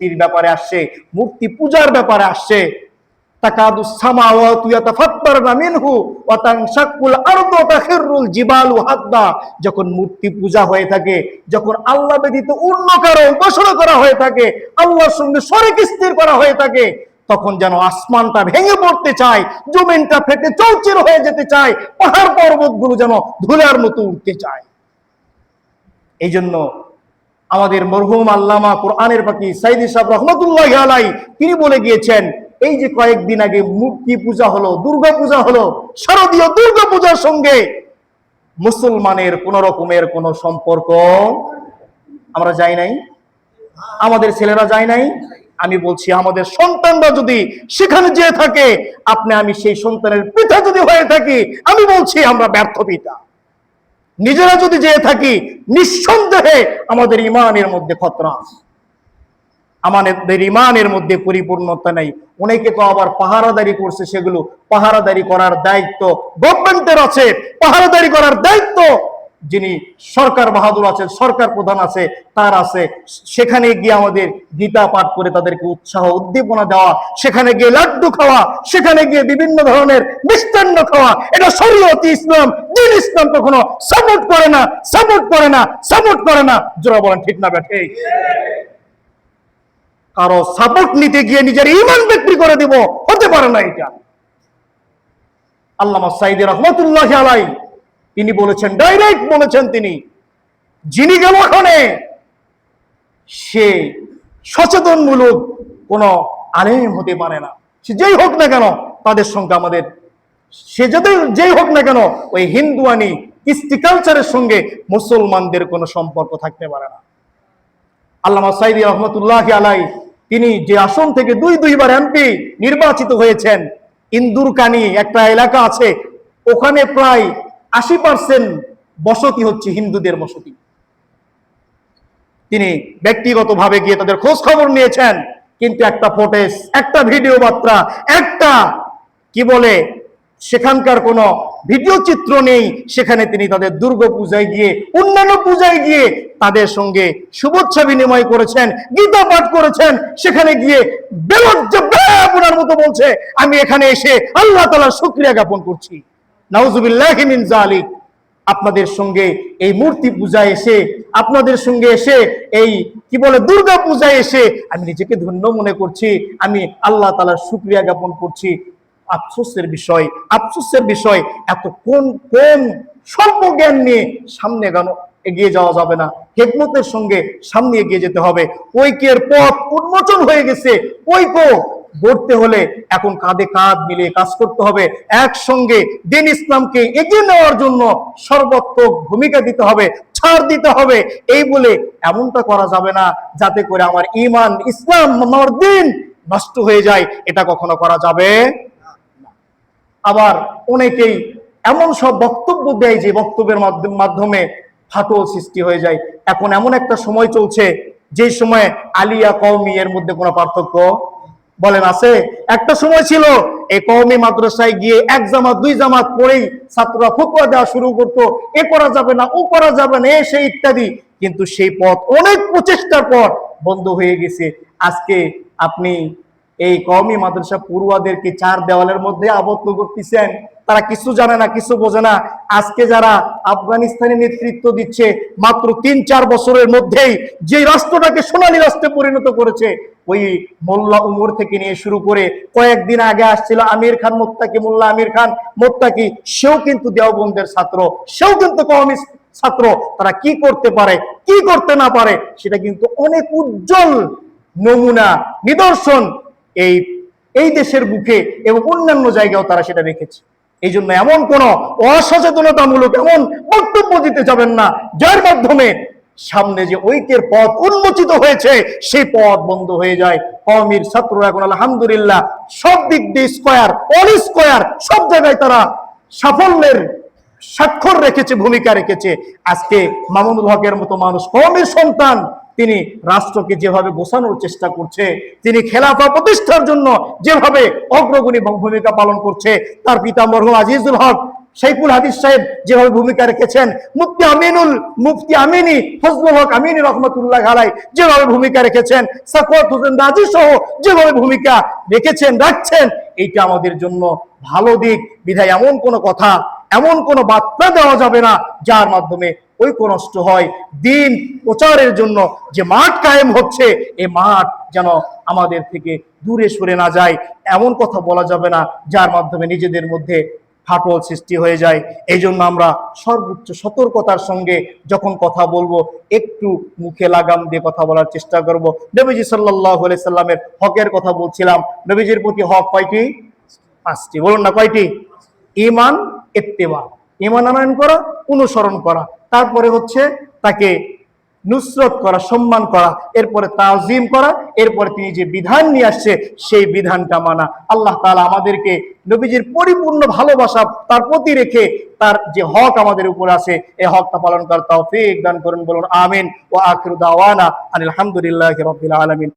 মূর্তির ব্যাপারে আসছে, মূর্তি পূজার ব্যাপারে আসছে। তাকাদুস সামাওয়াতু ইয়াতাফাত্তারনা মিনহু ওয়া তানশাক্কুল আরদু ওয়া তাখিরুল জিবালু হাদ্দা। যখন মূর্তি পূজা হয়ে থাকে, যখন আল্লাহ ব্যতীত অন্য কারো উপাসনা করা হয়ে থাকে, আল্লাহর সঙ্গে শরীক স্থির করা হয়ে থাকে, তখন যেন আসমানটা ভেঙে পড়তে চায়, জমিনটা ফেটে চৌচির হয়ে যেতে চায়, পাহাড় পর্বতগুলো যেন ধুলার মতো উঠতে চায়। এই জন্য আমাদের মরহুম আল্লামা কোরআনের পাখি সাইদি সাহেব রহমতুল্লাহি আলাইহি তিনি বলে গিয়েছেন, এই যে কয়েকদিন আগে মূর্তি পূজা হলো, দুর্গা পূজা হলো, শারদীয় দুর্গা পূজার সঙ্গে মুসলমানের কোন রকমের কোন সম্পর্ক আমরা যাই নাই, আমাদের ছেলেরা যায় নাই। আমি বলছি আমাদের সন্তানরা যদি সেখানে যেয়ে থাকে, আপনি আমি সেই সন্তানের পিতা যদি হয়ে থাকি, আমি বলছি আমরা ব্যর্থ পিতা। নিজেরা যদি যেয়ে থাকি, নিঃসন্দেহে আমাদের ইমানের মধ্যে খতরা আছে, আমাদের ইমানের মধ্যে পরিপূর্ণতা নেই। অনেকে তো আবার পাহারাদারি করছে, সেগুলো পাহারাদারি করার দায়িত্ব গভর্নমেন্টের আছে, পাহারাদারি করার দায়িত্ব যিনি সরকার বাহাদুর আছে, সরকার প্রধান আছে, তার আছে। সেখানে গিয়ে আমাদের গীতা পাঠ করে তাদেরকে উৎসাহ উদ্দীপনা দেওয়া, সেখানে গিয়ে লাড্ডু খাওয়া, সেখানে গিয়ে বিভিন্ন ধরনের মিষ্টান্ন খাওয়া, এটা শরীয়ত ইসলাম, দ্বীন ইসলাম কখনো সাপোর্ট করে না, সাপোর্ট করে না, সাপোর্ট করে না। জোরা বলেন ঠিক না বেঠিক? কারো সাপোর্ট নিতে গিয়ে নিজের ঈমান বিক্রি করে দিব, হতে পারে না এটা। আল্লামা সাইদি রহমতুল্লাহি আলাইহি তিনি বলেছেন, ডাইরেক্ট বলেছেন তিনি, যিনি গেল ওখানে সে সচেতনমূলক কোন আলেম হতে পারে না, সে যেই হোক না কেন তাদের সঙ্গে আমাদের, সে যদি যেই হোক না কেন ওই হিন্দুয়ানি কৃষ্টি কালচারের সঙ্গে মুসলমানদের কোনো সম্পর্ক থাকতে পারে না। আল্লামা সাইদি রহমতুল্লাহি আলাইহি তিনি যে আসন থেকে দুইবার এমপি নির্বাচিত হয়েছেন, ইন্দুরকানি একটা এলাকা আছে, ওখানে প্রায় 80% বসতি হচ্ছে হিন্দুদের বসতি। তিনি ব্যক্তিগতভাবে গিয়ে তাদের খোঁজ খবর নিয়েছেন, কিন্তু একটা ফুটেজ, একটা ভিডিও বার্তা, একটা কি বলে সেখানকার কোনো ভিডিও চিত্র নেই। সেখানে তিনি তাদের দুর্গা পূজায় গিয়ে, অন্যান্য পূজায় গিয়ে তাদের সঙ্গে শুভেচ্ছা বিনিময় করেছেন, গীতা পাঠ করেছেন। সেখানে গিয়ে বেলজ্জার মতো বলছে, আমি এখানে এসে আল্লাহ তাআলার শুকরিয়া জ্ঞাপন করছি। নাউজুবিল্লাহি মিন যালিক। আপনাদের সঙ্গে এই মূর্তি পূজায় এসে, আপনাদের সঙ্গে এসে এই কি বলে দুর্গা পূজায় এসে আমি নিজেকে ধন্য মনে করছি, আমি আল্লাহ তাআলার শুকরিয়া জ্ঞাপন করছি। আফসোসের বিষয় এত কোন স্বল্প জ্ঞান নিয়ে সামনে এগিয়ে যাওয়া যাবে না, হিকমতের সঙ্গে সামনে এগিয়ে যেতে হবে। ঐক্যের পথ উন্মোচন হয়ে গেছে, ঐক্য গড়তে হলে এখন কাঁধে কাঁধ মিলিয়ে কাজ করতে হবে, একসঙ্গে দ্বীন ইসলামকে এগিয়ে নেওয়ার জন্য সর্বাত্মক ভূমিকা দিতে হবে, ছাড় দিতে হবে। এই বলে এমনটা করা যাবে না যাতে করে আমার ঈমান, ইসলাম, আমার দ্বীন নষ্ট হয়ে যায়, এটা কখনো করা যাবে। আবার অনেকেই এমন সব বক্তব্য দেয় যে বক্তব্যের মাধ্যমে ফাটল সৃষ্টি হয়ে যায়। এখন এমন একটা সময় চলছে যে সময় আলিয়া কওমি এর মধ্যে কোনো পার্থক্য বলেন আছে? একটা সময় ছিল এই কওমি মাদ্রাসায় গিয়ে এক জামাত দুই জামাত পড়েই ছাত্ররা ফতোয়া দেওয়া শুরু করতো, এ করা যাবে না, ও করা যাবে না, এ সেই ইত্যাদি। কিন্তু সেই পথ অনেক প্রচেষ্টার পর বন্ধ হয়ে গেছে। আজকে আপনি এই কওমি মাদ্রাসা পড়ুয়াদেরকে চার দেওয়ালের মধ্যে আবদ্ধ করতেছেন, তারা কিছু জানে না, কিছু বোঝে না। আজকে যারা আফগানিস্তানে নেতৃত্ব দিচ্ছে, মাত্র 3-4 বছরের মধ্যেই যে রাষ্ট্রটাকে সোনালী রাষ্ট্রে পরিণত করেছে, ওই মোল্লা উমর থেকে নিয়ে শুরু করে কয়েকদিন আগে আসছিল আমির খান মোত্তাকি, মোল্লা আমির খান মোত্তাকি, সেও কিন্তু দেওবন্দের ছাত্র, সেও কিন্তু কওমি ছাত্র। তারা কি করতে পারে, কি করতে না পারে, সেটা কিন্তু অনেক উজ্জ্বল নমুনা, নিদর্শন এই দেশের বুকে এবং অন্যান্য জায়গাও তারা সেটা রেখেছে। এই জন্য এমন কোন অসচেতনতামূলক এমন বক্তব্য দিতে যাবেন না যার মাধ্যমে সামনে যে ঐক্যের পথ উন্মোচিত হয়েছে সেই পথ বন্ধ হয়ে যায়। কওমির ছাত্ররা এখন আলহামদুলিল্লাহ সব দিক দিয়ে স্কয়ার, অল স্কয়ার, সব জায়গায় তারা সাফল্যের স্বাক্ষর রেখেছে, ভূমিকা রেখেছে। আজকে মামুনুল হকের মতো মানুষ, কওমির সন্তান, তিনি রাষ্ট্রকে যেভাবে গোছানোর চেষ্টা করছে, তিনি খেলাফা প্রতিষ্ঠার জন্য যেভাবে অগ্রগণী ভূমিকা পালন করছে, তার পিতা মরহুম আজিজুল হক শাইখুল হাদিস সাহেব যেভাবে ভূমিকা রেখেছেন, মুফতি আমিনী ফজলুল হক আমিনী রহমতুল্লাহ আলাইহি যেভাবে ভূমিকা রেখেছেন, সাফওয়াত হোসেন রাজি সহ যেভাবে ভূমিকা রাখছেন, এইটা আমাদের জন্য ভালো দিক। বিধায় এমন কোনো কথা, এমন কোনো বার্তা দেওয়া যাবে না যার মাধ্যমে ঐক্য নষ্ট হয়। দ্বীন প্রচারের জন্য যে মাঠ কায়েম হচ্ছে, এই মাঠ যেন আমাদের থেকে দূরে সরে না যায়, এমন কথা বলা যাবে না যার মাধ্যমে নিজেদের মধ্যে ফাটল সৃষ্টি হয়ে যায়। এই জন্য আমরা সর্বোচ্চ সতর্কতার সঙ্গে যখন কথা বলবো, একটু মুখে লাগাম দিয়ে কথা বলার চেষ্টা করব। নবীজি সাল্লাল্লাহু আলাইহি সাল্লামের হকের কথা বলছিলাম। নবীজির প্রতি হক কয়টি? 5টি। বলুন না কয়টি? ঈমান, ইত্তেবা, ঈমান আনয়ন করা, অনুসরণ করা, তারপরে হচ্ছে তাকে নুসরত করা, সম্মান করা, এরপরে তাজিম করা, এরপরে তিনি যে বিধান নিয়ে আসছে সেই বিধানটা মানা। আল্লাহ তাআলা আমাদেরকে নবীজির পরিপূর্ণ ভালোবাসা তার প্রতি রেখে তার যে হক আমাদের উপর আছে এই হকটা পালন করার তৌফিক দান করুন। বলুন আমিন। ওয়া আখিরু দাওয়ানা আনিল হামদুলিল্লাহি রাব্বিল আলামিন।